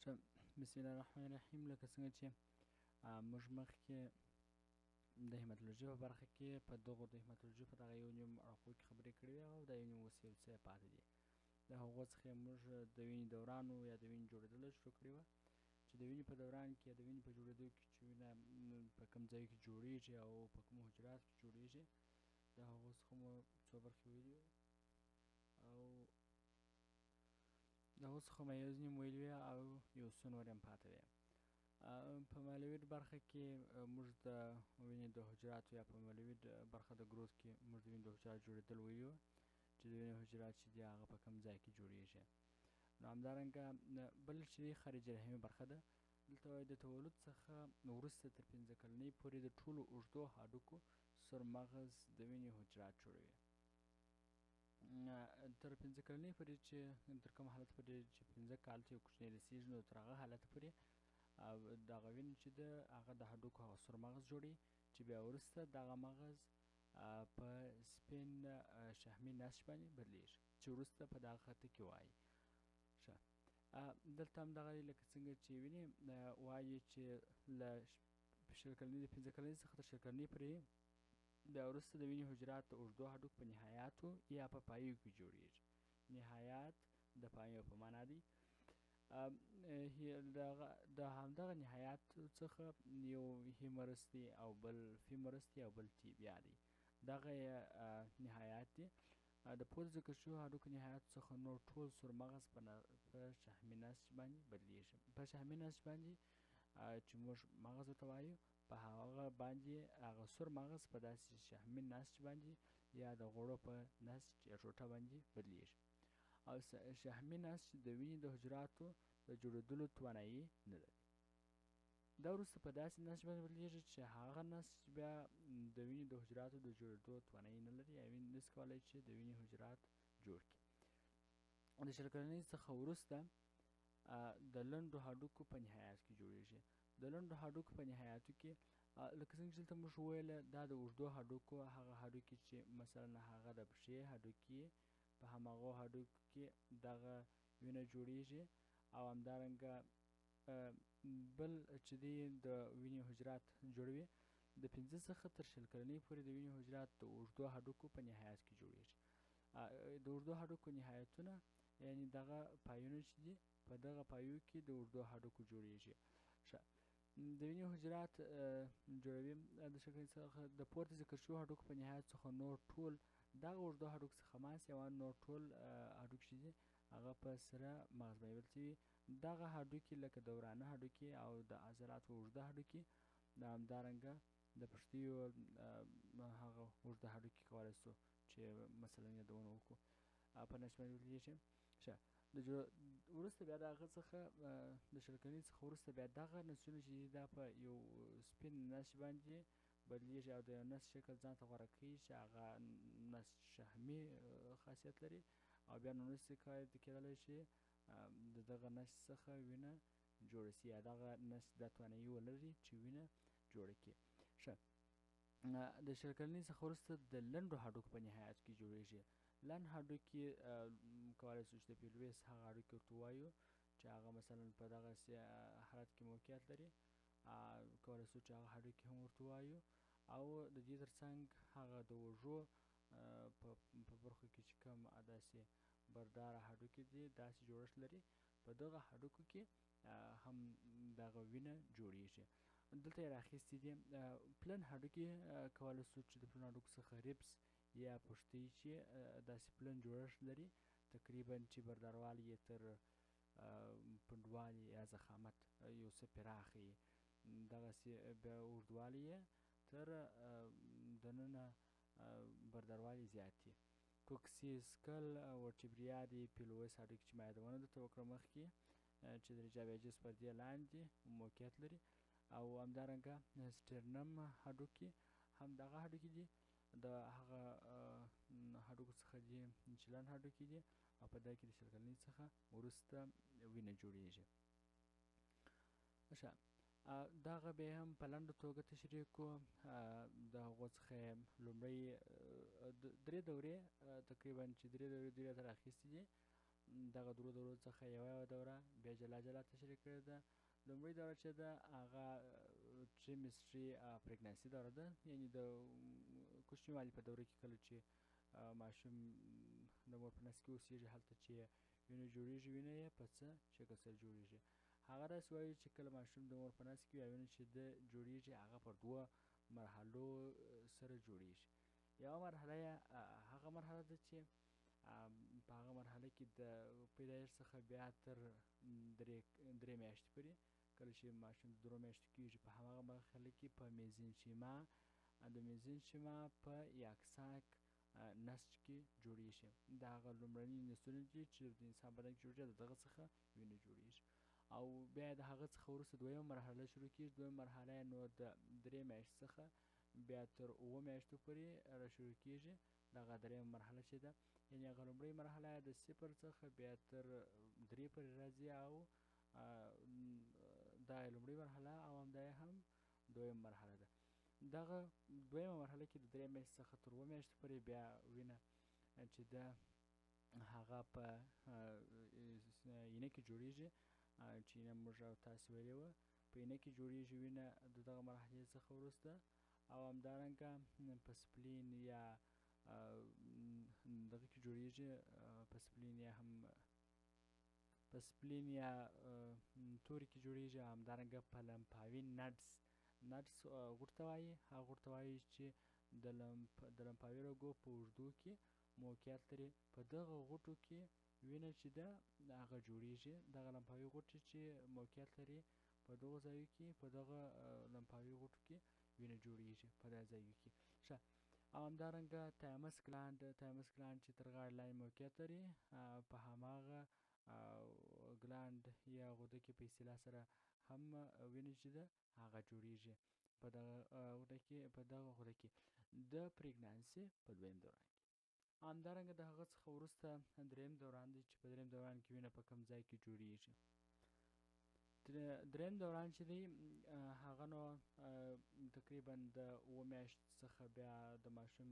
ښه، بسم الله الرحمن الرحیم. لکه څنګه چې موږ مخکې د هیماتولوژي په برخه کې په دغو د هیماتولوژي په دغه یو نیم اړخو کې خبرې کړې وې او دا یو نیم اوس یو څه پاتې دي. د هغو څخه یې موږ د وینې دوران یا د وینې جوړېدل شروع کړې وه، چې د وینې په دوران کې یا د وینې په جوړېدو کې چې وینه په کوم ځای کې جوړېږي او په کومو حجراتو کې جوړېږي، د هغو څخه مو څو برخې ویلې وې او د هغو څخه مو یو نیم ویلې وې او یو څو نور هم پاته وې. په مالوید برخه کې موږ د وینې د حجراتو یا په مالوید برخه د ګروث کې موږ د وینې د حجراتو جوړېدل ویلي وو، چې د وینې حجرات چې دي هغه په کوم ځای کې جوړېږي. نو همدارنګه بل چې دی خارج رحمي برخه ده، دلته وایي د تولد څخه وروسته تر 5 کلنۍ پورې د ټولو اوږدو هډوکو سرمغز د وینې حجرات جوړوي. تر 5 کلنۍ پورې چې تر کوم حالت پورې چې 15 کال ته یو کوچنی رسېږي، نو تر هغه حالت پورې دغه وینه چې ده هغه د هډوکو هغه سرمغز جوړوي، چې بیا وروسته دغه مغز په سپین شحمي نسج باندې بدلیږي، چې وروسته په دغه خطه کې وایي. ښه، دلته هم دغه لکه څنګه چې وینې وایي چې له 15 کلنۍ څخه تر 20 کلنۍ پورې بیا وروسته د وینې حجرات د اوږدو هډوکو په نهایاتو یا په پایو کې جوړېږي. نهایات د پایو په معنا دی. د همدغه نهایاتو څخه یو هیمرس دی او بل فیمرس دی او بل تیبیا دی. دغه نهایات دي. د پورته ذکر شویو هډوکو نهایاتو څخه نور ټول سرمغز په شحمي نسج باندې بدلیږي. په شحمي نسج باندې چې موږ مغز ورته وایو، په هغه باندې هغه سرمغز په داسې شحمي نسج باندې یا د غوړو په نسج یا ټوټه باندې بدلیږي. او شحمي نسج د وینې د حجراتو د جوړېدلو توانایي نه لري. دا وروسته په داسې نسج باندې بدلیږي چې هغه نسج بیا د وینې د حجراتو د جوړېدو توانایي نه لري، یا نسي کولی چې د وینې حجرات جوړ کړي. د 20 کلنۍ څخه وروسته د لنډو هډوکو په نهایت کې جوړېږي. د لنډو هډوکو په نهایاتو کې لکه څنګه چې دلته موږ وویله، دا د اوږدو هډوکو هغه هډوکي چې مثلا هغه د پښې هډوکي، په هماغو هډوکو کې دغه وینه جوړېږي. او همدارنګه بل چې دی د وینې حجرات جوړوي، د 15 څخه تر 20 کلنۍ پورې د وینې حجرات د اوږدو هډوکو په نهایت کې جوړېږي. د اوږدو هډوکو نهایتونه یعنې دغه پایونه چې دي، په دغه پایو کې د اوږدو هډوکو جوړېږي. ښه، د وینې حجرات جوړوي د شکل څخه د پورته ذکر شویو هډوکو په نهایت څخه نور ټول دغه اوږدو هډوکو څخه ماس یا نور ټول هډوکي چې دي هغه په سره مغز باندې بدل شوي. دغه هډوکي لکه دورانه هډوکي او د عضلاتو اوږده هډوکي، همدارنګه د پښتیو هغه اوږده هډوکي کولی شو چې مثلا یادونه وکړو په نسج باندې بدلېږي. ښه، وروسته بیا د هغه څخه د 20 کلنۍ څخه وروسته بیا دغه نسجونه چې دي دا په یو سپین نسج باندې بدلېږي او د یو نسج شکل ځان ته غوره کوي چې هغه نسج شحمي خاصیت لري، او بیا نو نسج کېدلی شي د دغه نسج څخه وینه جوړه سي، یا دغه نسج دا توانایي ولري چې وینه جوړه کړي. ښه، د 20 کلنۍ څخه وروسته د لنډو هډوکو په نهایت کې جوړېږي. لنډ هډوکي کولی شو چې د پیلویس هغه هډوکي ورته ووایو چې هغه مثلا په دغسې حالت کې موقعیت لري، کولی شو چې هغه هډوکي هم ورته ووایو. او د دې تر څنګ هغه د اوږو په برخو کې چې کوم داسې برداره هډوکي دي داسې جوړښت لري، په دغه هډوکو کې هم دغه وینه جوړېږي. دلته یې راخیستي دي پلن هډوکي، کولی شو چې د پلن هډوکو څخه ریبس یا پښتۍ چې داسې پلن جوړښت لري، تقریبا چې برداروالی یې تر پنډوالي یا ضخامت یو څه پراخه وي، دغسې بیا اوږدوالی یې تر دننه برداروالی زیات وي. کوکسیسکل ورټیبریا دي، پیلویس هډوکي چې ما یادونه درته وکړه مخکې چې د رجابیجس پردې لاندې موقعیت لري. او همدارنګه سټرنم هډوکي هم دغه هډوکي دي، د هغه هډوکو څخه دي چې لنډ هډوکي دي، او په دغه کې د 20 کلنۍ څخه وروسته وینه جوړېږي. ښه، دغه بیا هم په لنډه توګه تشریح کړو. د هغو څخه لومړی 3 دورې تقریبا چې 3 دورې دوی راته راخیستي دي. دغه درو دورو څخه یوه دوره بیا جلا جلا تشریح کړې ده. لومړۍ دوره چې ده هغه تریمستري پریګننسي دوره ده، یعنې د کوچنیوالي په دوره کې کله چې ماشوم د مور په نس کې اوسېږي هلته چې وینه جوړېږي، وینه یې په څه شکل سره جوړېږي. هغه داسې وایي چې کله ماشوم د مور په نس کې وي وینه چې ده جوړېږي هغه پر دوه مرحلو سره جوړېږي. یوه مرحله یې هغه مرحله ده چې په هغه مرحله کې د پیدایښت څخه بیا تر درې میاشتې پورې، کله چې ماشوم د درو میاشتو کېږي، په هماغه مرحله کې په میزنشیما د میزنشیما په یاکساک نسج کې جوړېږي. دا هغه لومړني نسجونه دي چې د انسان بدن کې جوړېږي، د دغه څخه وینه جوړېږي. او بیا د هغه څخه وروسته دویمه مرحله شروع کېږي. دویمه مرحله یې نو د درې میاشتو څخه بیا تر اووه میاشتو پورې را شروع کېږي. دغه دریمه مرحله چې ده، یعنې هغه لومړۍ مرحله یې د صفر څخه بیا تر درې پورې راځي، او دا یې لومړۍ مرحله او همدا یې هم دویمه مرحله ده. دغه دویمه مرحله کې د درې میاشتې څخه تر اووه میاشتو پورې بیا وینه چې ده هغه په اینه کې جوړېږي، چې اینه موږ او تاسې ویلې وه، په اینه کې جوړېږي وینه د دغه مرحلې څخه وروسته. او همدارنګه په سپلین یا دغه کې جوړېږي، په سپلین یا هم په سپلین یا توري کې جوړېږي. همدارنګه په لمفاوي نډس غوټ ته وایي، هغه غوټ ته وایي چې د لمفاوي رګو په اوږدو کې موقعیت لري. په دغه غوټو کې وینه چې ده هغه جوړېږي. دغه لمفاوي غوټې چې موقعیت لري په دغو ځایو کې، په دغه لمفاوي غوټو کې وینه جوړېږي په دغه ځایو کې. ښه، او همدارنګه تایمس ګلانډ چې تر غاړې لاندې موقعیت لري، په هماغه ګلانډ یا غده کې په اصطلاح سره هم وینه چې ده هغه جوړېږي په دغه غده کې د پریګنانسي په دویم دوران کې. همدارنګه د هغه څخه وروسته دریم دوران دی چې په دریم دوران کې وینه په کوم ځای کې جوړېږي. دریم دوران چې دی هغه نو تقریبا د اووه میاشتو څخه بیا د ماشوم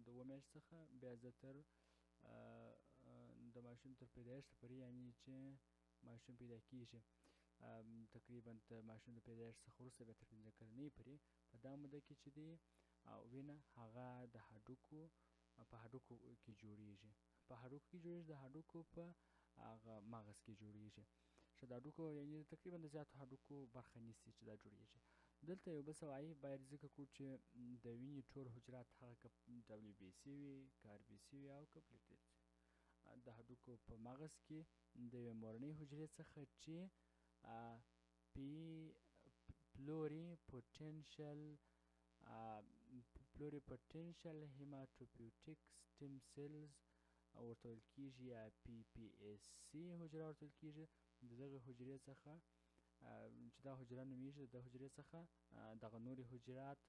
د اووه میاشتو څخه بیا زه تر د ماشوم تر پیدایښت پورې، یعنې چې ماشوم پیدا کېږي، تقریبا د ماشوم د پیدایښت څخه وروسته بیا تر 15 کلنۍ پورې په دا موده کې چې دی وینه هغه د هډوکو په هډوکو کې جوړېږي. په هډوکو کې جوړېږي، د هډوکو په هغه مغز کې جوړېږي. ښه، د هډوکو یعنې تقریبا د زیاتو هډوکو برخه نیسي چې دا جوړېږي. دلته یو بل څه وایي، باید ذکر کړو چې د وینې ټول حجرات، هغه که WBC وي، که RBC وي او که پلیټلیټ وي، د هډوکو په مغز کې د یوې مورنۍ حجرې څخه چې پلوري هیماتوپویټیک سټیم سیلز ورته ویل کېږي، یا PPSC حجره ورته ویل کېږي، د دغه حجرې څخه چې دا حجره نومیږي، د حجرې څخه دغه نورې حجرات،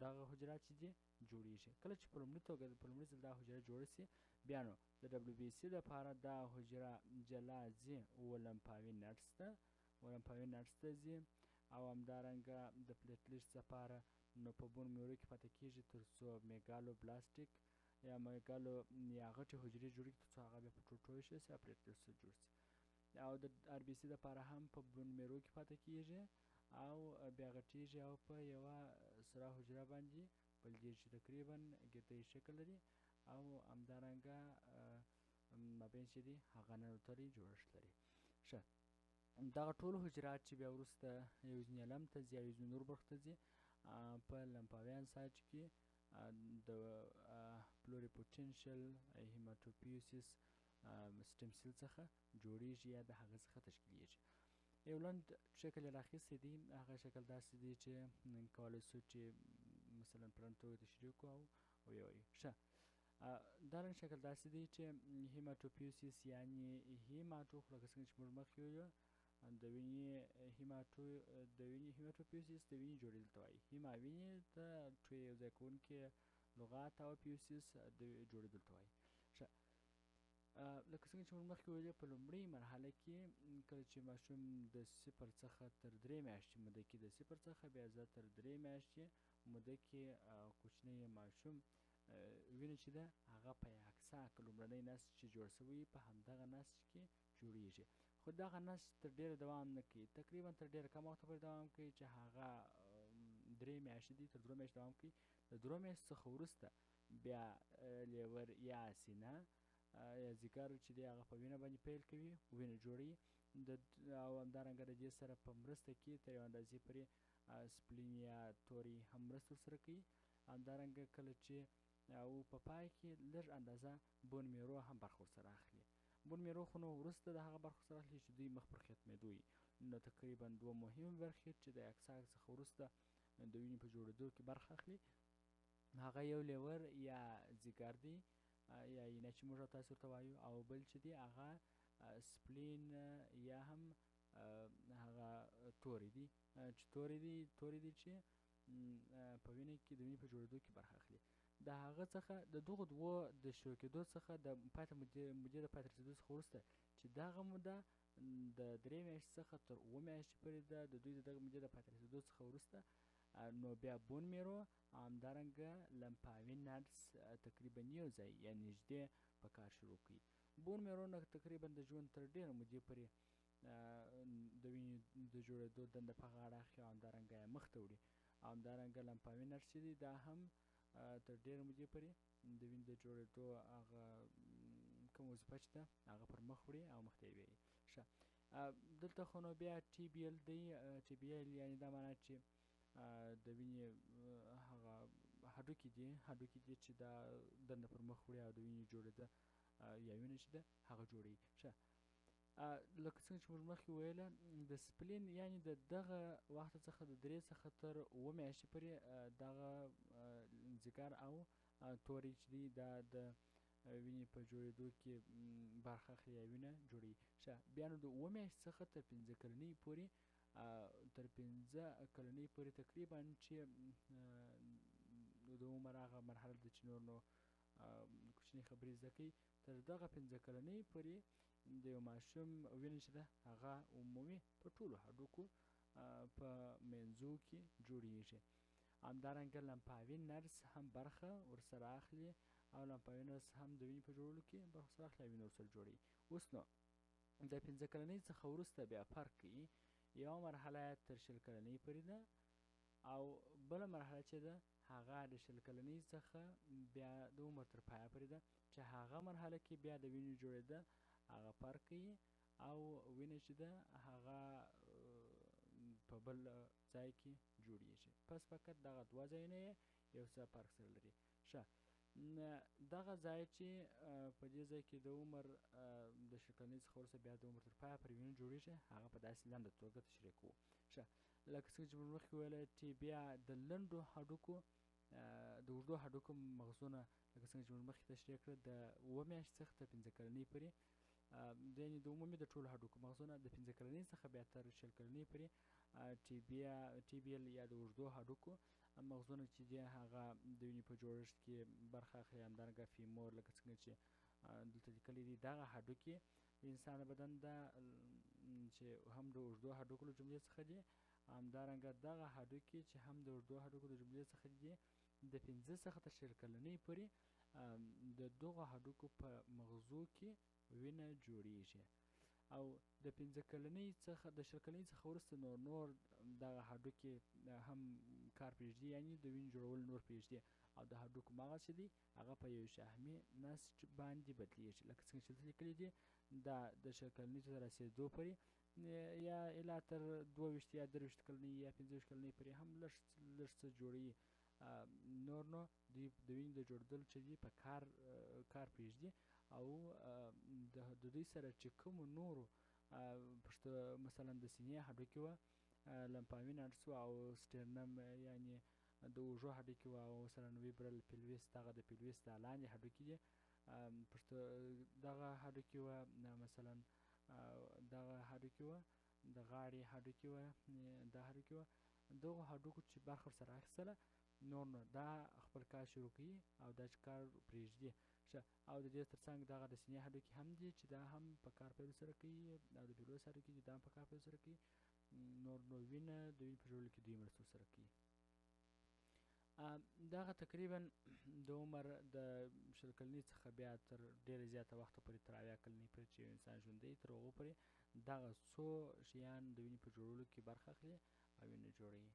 دغه حجرات چې دي جوړېږي. کله چې په لومړي توګه په لومړي ځل دا حجره جوړه سي، بیا نو د WBC دپاره دا حجره جلا ځي لمفاوي نټس ته ځي، او همدارنګه د پلیټلیټس دپاره نو په بون میرو کې پاتې کېږي تر څو میګالو بلاستیک یا غټې حجرې جوړې کړي، تر څو هغه بیا په ټوټو وویشل سي او پلیټلیټس جوړ سي. او د RBC دپاره هم په بون میرو کې پاتې کېږي او بیا غټېږي او په یوه سره حجره باندې بلدېږي، تقریبا ګردی شکل لري، او همدارنګه مابین چې دی هغه ننوتلی جوړښت لري. ښه، دغه ټول حجرات چې بیا وروسته یو ځینې لم ته ځي او یو ځینې نورو برخو ته ځي، په لمفاوي انساج کې د پلوریپوټینشل هیماتوپویسس سټیم سیل څخه جوړېږي یا د هغه څخه تشکیلیږي. یو لنډ شکل یې راخیستی دی، هغه شکل داسې دی چې کولی سو چې مثلا په لنډ توګه تشریح کړو او ویې. ښه، دا رنګ شکل داسې دی چې هیماتوپویسس یعنې هیماتو، لکه څنګه چې موږ مخکې ویلو، د وینې هیماتوپویسس د وینې جوړېدل ته وایي. هیما وینې ته یو ځای کوونکې لغات او پیوسس د جوړېدل ته وایي. ښه، لکه څنګه چې موږ مخکې ویلې، په لومړۍ مرحله کې کله چې ماشوم د صفر څخه تر درې میاشتې موده کې، د صفر څخه بیا زه تر درې میاشتې موده کې کوچنی ماشوم وینه چې ده هغه په یاکساک اجزا که لومړنی نسج چې جوړ سوی په همدغه نسج کې جوړیږي. خو دغه نسج تر ډېره دوام نه کوي، تقریبا تر ډېره کم وخته پورې دوام کوي چې هغه 3 میاشتې دي، تر 2 میاشتې دوام کوي. د 2 میاشتو څخه وروسته بیا لیور یا سینه یا ځیګر چې دی هغه په وینه باندې پیل کوي، وینه جوړوي او همدارنګه د دې سره په مرسته کې تر یوه اندازې پورې سپلین یا توري هم مرسته ورسره کوي. همدارنګه کله چې او په پای کې لږ اندازه بون میرو هم برخه ورسره اخلي. بون میرو خو نو وروسته د هغه برخو سره اخلي چې دوی مخ پر ختمېدو وي. نو تقریبا 2 مهمې برخې چې د اکساک څخه وروسته د وینې په جوړېدو کې برخه اخلي، هغه یو لیور یا ځیګر دی یا اینه چې موږ تاسو ورته وایو، او بل چې دی هغه سپلین یا هم هغه توری دی چې توری دی چې په وینه کې د وینې په جوړېدو کې برخه اخلي. د هغه څخه د دغو دوو د شروع کېدو څخه د پاتې مودې د پاتې رسېدو څخه وروسته چې دغه موده د 3 میاشتې څخه تر 7 میاشتې پورې ده، د دوی د دغه مودې د پاتې رسېدو څخه وروسته نو بیا بون میرو همدارنګه لمفاوي نرس تقریبا یو ځای یا نږدې په کار شروع کوي. بون میرو نه تقریبا د ژوند تر ډېره مودې پورې د وینې د جوړېدو دنده په غاړه اخلي او همدارنګه یې مخ ته وړي. او همدارنګه لمفاوي نرس چې دی دا هم تر ډېرې مودې پورې د وینې د جوړېدو هغه کوم وظیفه چې ده هغه پر مخ وړي او مخ ته یې بیایي. ښه، دلته خو نو بیا ټي بي ایل دی. ټي بي ایل یعنې دا معنا چې د وینې هغه هډوکي دي چې دا دنده پر مخ وړي او د وینې جوړېده یا وینه چې ده هغه جوړوي. ښه، لکه څنګه چې موږ مخکې ویله د سپلین یعنې د دغه وخته څخه د 3 څخه تر 7 میاشتې پورې دغه ځیګر او توری چې دی دا د وینې په جوړېدو کې برخه اخلي یا وینه جوړوي. ښه، بیا نو د 7 میاشتې څخه تر 15 کلنۍ پورې تقریبا چې د عمر هغه مرحله ده چې نور نو کوچنۍ خبرې زده کوي، تر دغه 15 کلنۍ پورې د یو ماشوم وینه چې ده هغه عمومي په ټولو هډوکو په منځو کې جوړیږي. همدارنګه لمفاوي نرس هم برخه ورسره اخلي او لمفاوي نرس هم د وینې په جوړولو کې برخه ورسره اخلي او وینه ورسره جوړوي. اوس نو د 15 کلنۍ څخه وروسته بیا فرق کوي. یوه مرحله تر 20 کلنۍ پورې ده او بله مرحله چې ده هغه د 20 کلنۍ څخه بیا د عمر تر پایه پورې ده چې هغه مرحله کې بیا د وینې جوړېده هغه فرق کوي او وینه چې ده هغه په بل ځای کې جوړیږي. پس فقط دغه 2 ځایونه یې یو څه فرق سره لري. ښه، دغه ځای چې په دې ځای کې د عمر د 20 کلنۍ څخه وروسته بیا د عمر تر پایه پورې وینه جوړیږي هغه په داسې لنډه توګه تشریح کوو. ښه، لکه څنګه چې موږ مخکې ویله چې بیا د لنډو هډوکو د اوږدو هډوکو مغزونه لکه څنګه چې موږ مخکې تشریح کړه د 7 میاشتې څخه تر 15 کلنۍ پورې یعنې د عمومي د ټولو هډوکو مغزونه د 15 کلنۍ څخه بیا تر 20 کلنۍ پورې ټي بي ایل یا د اوږدو هډوکو مغزونه چې دي هغه د وینې په جوړښت کې برخه اخلي. همدارنګه فیمور لکه څنګه چې دلته لیکلي دي دغه هډوکي د انسان بدن ده چې هم د اوږدو هډوکو له جملې څخه دي. همدارنګه دغه هډوکي چې هم د اوږدو هډوکو د جملې څخه دي د 15 څخه تر 20 کلنۍ پورې د دغو هډوکو په مغزو کې وینه جوړیږي. او د 15 کلنۍ څخه د 20 کلنۍ څخه وروسته نور دغه هډوکي هم کار پرېږدي، یعنې د وینې جوړول نور پرېږدي او د هډوکو مغز چې دی هغه په یو شحمي نسج باندې بدلیږي. لکه څنګه چې دلته لیکلي دي دا د 20 کلنۍ ته رسېدو پورې یا الا تر 22 یا 23 کلنۍ یا 25 کلنۍ پورې هم لږ څه جوړوي. نور نو دوی د وینې د جوړېدلو چې دي په کار پرېږدي او د دوی سره چې کومو نورو مثلا د سینې هډوکي وه، لمفاوي نرس وه او سټرنم یعنې د اوږو هډوکي وه او مثلا ویبرل پیلویس دغه د پیلویس دا لاندې هډوکي دي دغه هډوکي وه، مثلا دغه هډوکي وه، د غاړې هډوکي وه، دا هډوکي وه، دغو هډوکو چې برخه ورسره اخیستله نور نو دا خپل کار شروع کوي او دا چې کار پرېږدي. ښه، او د دې تر څنګ دغه د سینې هډوکي هم دي چې دا هم په کار پیل سره کوي او د پیلوس هډوکي دي دا هم په کار پیل سره کوي. نور نو وینه د وینې په جوړولو کې دوی مرسته ورسره کوي. دغه تقریبا د عمر د 20 کلنۍ څخه بیا تر ډېره زیاته وخته پورې تر 80 کلنۍ پورې چې یو انسان ژوندی تر هغو پورې دغه څو شیان د وینې په جوړولو کې برخه اخلي او وینه جوړوي.